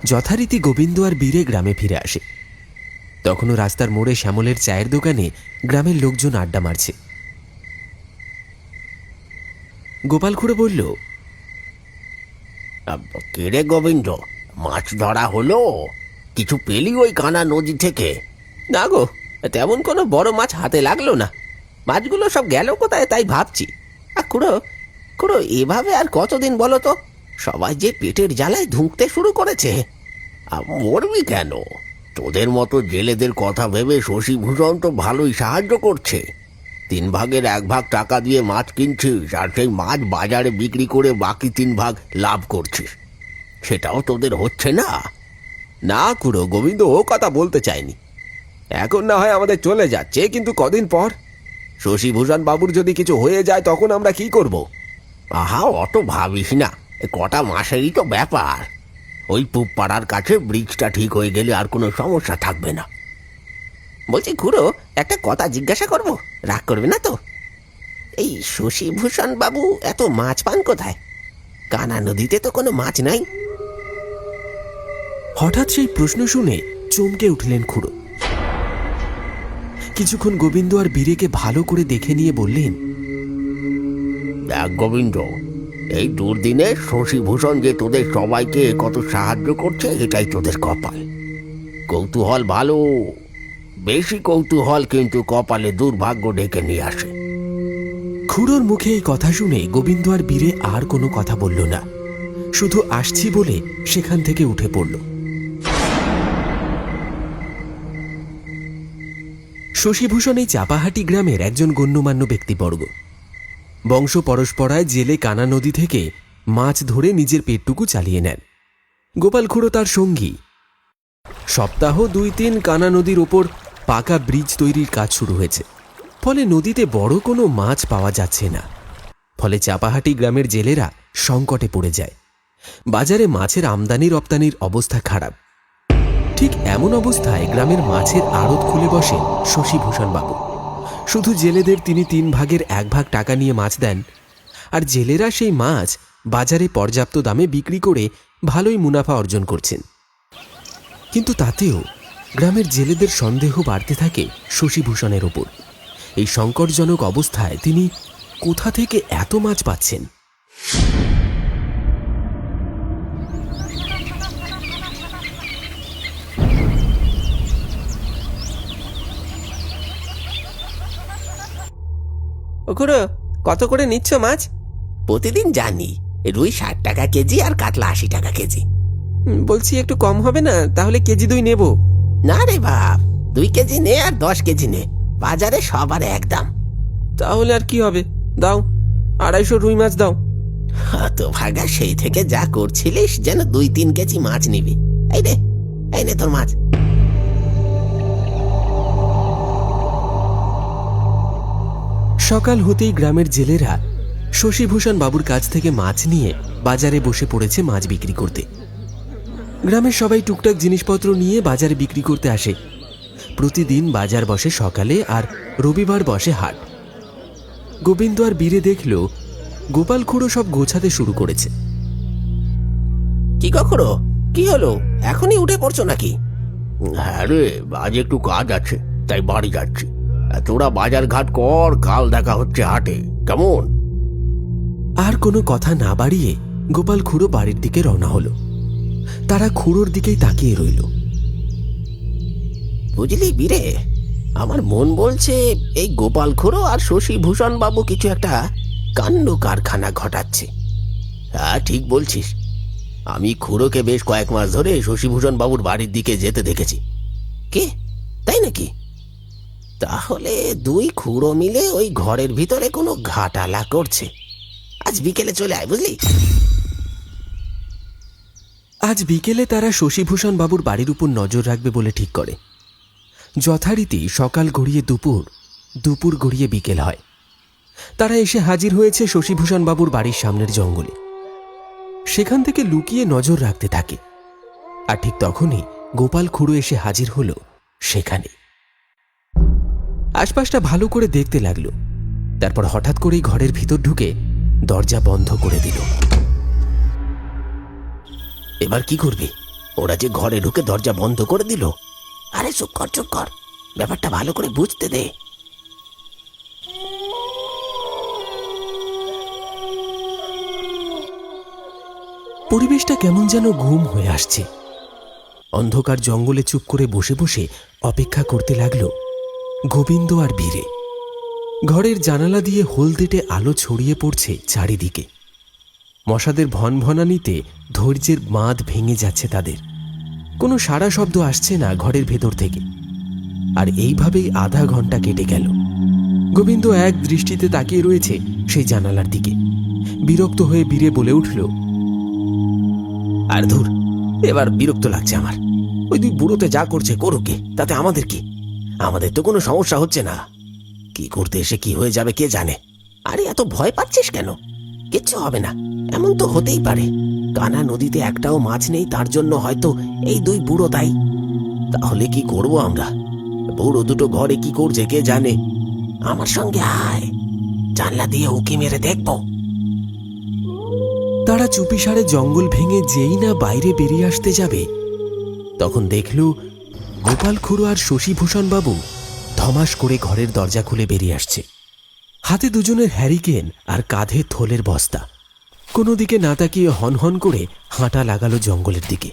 যথারীতি গোবিন্দ আর বীরে গ্রামে ফিরে আসে। তখনও রাস্তার মোড়ে শ্যামলের চায়ের দোকানে গ্রামের লোকজন আড্ডা মারছে। গোপাল খুড়ো বলল, কেরে গোবিন্দ, মাছ ধরা হলো? কিছু পেলি ওই কানা নদী থেকে? না গো, তেমন কোনো বড় মাছ হাতে লাগলো না। মাছগুলো সব গেল কোথায় তাই ভাবছি। আর খুড়ো খুড়ো, এভাবে আর কতদিন বলো তো? সবাই যে পেটের জ্বালায় ধুঁকতে শুরু করেছে। মরবি কেন? তোদের মতো জেলেদের কথা ভেবে শশীভূষণ তো ভালোই সাহায্য করছে। 3 ভাগের 1 ভাগ টাকা দিয়ে মাছ কিনছিস, আর সেই মাছ বাজারে বিক্রি করে বাকি 3 ভাগ লাভ করছিস। সেটাও তোদের হচ্ছে না? না খুড়ো, গোবিন্দ ও কথা বলতে চায়নি। এখন না হয় আমাদের চলে যাচ্ছে, কিন্তু কদিন পর শশীভূষণ বাবুর যদি কিছু হয়ে যায় তখন আমরা কি করব? আহা, অত ভাবিস না, কটা মাসেরই তো ব্যাপার। ওই পুবপাড়ার কাছে ব্রিজটা ঠিক হয়ে গেলে আর কোনো সমস্যা থাকবে না। বলছি খুড়ো, একটা কথা জিজ্ঞাসা করব, রাগ করবে না তো? এই শশীভূষণ বাবু এত মাছ পান কোথায়? কানা নদীতে তো কোনো মাছ নাই। হঠাৎ সেই প্রশ্ন শুনে চমকে উঠলেন খুড়ো। কিছুক্ষণ গোবিন্দ আর বীরেকে ভালো করে দেখে নিয়ে বললেন, দেখ গোবিন্দ, এই দুর্দিনে শশীভূষণ যে তোদের সবাইকে কত সাহায্য করছে, এটাই তোদের কপাল। কৌতূহল ভালো, বেশি কৌতূহল কিন্তু কপালে দুর্ভাগ্য ডেকে নিয়ে আসে। খুড়োর মুখে এই কথা শুনে গোবিন্দ আর বীরে আর কোনো কথা বলল না, শুধু আসছি বলে সেখান থেকে উঠে পড়ল। শশীভূষণ এই চাপাহাটি গ্রামের একজন গণ্যমান্য ব্যক্তিবর্গ। বংশ পরস্পরায় জেলে কানা নদী থেকে মাছ ধরে নিজের পেটটুকু চালিয়ে নেন। গোপাল খুড়ো তার সঙ্গী। সপ্তাহ 2-3 কানা নদীর ওপর পাকা ব্রিজ তৈরির কাজ শুরু হয়েছে, ফলে নদীতে বড় কোনো মাছ পাওয়া যাচ্ছে না। ফলে চাপাহাটি গ্রামের জেলেরা সংকটে পড়ে যায়। বাজারে মাছের আমদানি রপ্তানির অবস্থা খারাপ। ঠিক এমন অবস্থায় গ্রামের মাছের আড়ত খুলে বসেন শশীভূষণ বাবু। শুধু জেলেদের তিনি 3 ভাগের 1 ভাগ টাকা নিয়ে মাছ দেন, আর জেলেরা সেই মাছ বাজারে পর্যাপ্ত দামে বিক্রি করে ভালোই মুনাফা অর্জন করছেন। কিন্তু তাতেও গ্রামের জেলেদের সন্দেহ বাড়তে থাকে শশীভূষণের ওপর। এই সংকটজনক অবস্থায় তিনি কোথা থেকে এত মাছ পাচ্ছেন? ও খুড়ো, কত করে নিচ্ছ মাছ? প্রতিদিন জানি, রুই 60 টাকা কেজি আর কাতলা 80 টাকা কেজি। বলছি একটু কম হবে না? তাহলে কেজি 2 নেব। না রে বাপ, 2 কেজি নে আর 10 কেজি নে, বাজারে সবার এক দাম। তাহলে আর কি হবে, দাও 250 রুই মাছ দাও। তো ভাগা, সেই থেকে যা করছিলিস যেন 2-3 কেজি মাছ নিবি। এই নে তোর মাছ। সকাল হতেই গ্রামের জেলেরা শশীভূষণ বাবুর কাছ থেকে মাছ নিয়ে বাজারে বসে পড়েছে মাছ বিক্রি করতে। গ্রামের সবাই টুকটাক জিনিসপত্র নিয়ে বাজারে বিক্রি করতে আসে। প্রতিদিন বাজার বসে সকালে, আর রবিবার বসে হাট। গোবিন্দ আর বীরে দেখল গোপাল খুড়ো সব গোছাতে শুরু করেছে। কি গো খুড়ো, কি হলো? এখনই উঠে পড়ছো নাকি? হ্যাঁ রে, আজ একটু কাজ আছে, তাই বাড়ি যাচ্ছি। তোরা বাজার ঘাট কর, কাল দেখা হচ্ছে হাটে, কেমন? আর কোনো কথা না বাড়িয়ে গোপাল খুড়ো বাড়ির দিকে রওনা হলো। তারা খুড়োর দিকেই তাকিয়ে রইল। বুঝলি বীরে, আমার মন বলছে এই গোপাল খুড়ো আর শশীভূষণ বাবু কিছু একটা কাণ্ড কারখানা ঘটাচ্ছে। হ্যাঁ, ঠিক বলছিস। আমি খুড়োকে বেশ কয়েক মাস ধরে শশীভূষণ বাবুর বাড়ির দিকে যেতে দেখেছি। কে? তাই নাকি? তাহলে 2 খুড়ো মিলে ওই ঘরের ভিতরে কোনো ঘাটালা করছে। আজ বিকেলে চলে আয়, বুঝলি? আজ বিকেলে তারা শশীভূষণ বাবুর বাড়ির উপর নজর রাখবে বলে ঠিক করে। যথারীতি সকাল গড়িয়ে দুপুর, দুপুর গড়িয়ে বিকেল হয়। তারা এসে হাজির হয়েছে শশীভূষণ বাবুর বাড়ির সামনের জঙ্গলে। সেখান থেকে লুকিয়ে নজর রাখতে থাকে। আর ঠিক তখনই গোপাল খুড়ো এসে হাজির হলো সেখানে। আশপাশটা ভালো করে দেখতে লাগলো, তারপর হঠাৎ করেই ঘরের ভিতর ঢুকে দরজা বন্ধ করে দিল। এবার কি করবে? ওরা যে ঘরে ঢুকে দরজা বন্ধ করে দিল। আরে চুপ কর, ব্যাপারটা ভালো করে বুঝতে দে। পরিবেশটা কেমন যেন ঘুম হয়ে আসছে। অন্ধকার জঙ্গলে চুপ করে বসে বসে অপেক্ষা করতে লাগলো গোবিন্দ আর বীরে। ঘরের জানালা দিয়ে হলদেটে আলো ছড়িয়ে পড়ছে চারিদিকে। মশাদের ভনভনানিতে ধৈর্যের বাঁধ ভেঙে যাচ্ছে তাদের। কোনো সাড়া শব্দ আসছে না ঘরের ভেতর থেকে। আর এইভাবেই আধা ঘন্টা কেটে গেল। গোবিন্দ এক দৃষ্টিতে তাকিয়ে রয়েছে সেই জানালার দিকে। বিরক্ত হয়ে বীরে বলে উঠল, আর ধুর, এবার বিরক্ত লাগছে আমার। ওই দুই বুড়োতে যা করছে করুকে, তাতে আমাদের কি? আমাদের তো কোনো সমস্যা হচ্ছে না। কি করতে এসে কি হয়ে যাবে কে জানে। আরে এত ভয় পাচ্ছিস কেন? কিচ্ছু হবে না। এমন তো হতেই পারে কানা নদীতে একটাও মাছ নেই, তার জন্য হয়তো এই দুই বুড়ো তাই। তাহলে কি করব আমরা? বুড়ো দুটো ঘরে কি করছে কে জানে। আমার সঙ্গে আয়, জানলা দিয়ে উকি মেরে দেখবো। তারা চুপিসারে জঙ্গল ভেঙে যেই না বাইরে বেরিয়ে আসতে যাবে, তখন দেখল গোপাল খুড়ো আর শশীভূষণ বাবু ধমাস করে ঘরের দরজা খুলে বেরিয়ে আসছে। হাতে দুজনের হ্যারিকেন আর কাঁধে থলের বস্তা। কোনো দিকে না তাকিয়ে হনহন করে হাঁটা লাগালো জঙ্গলের দিকে।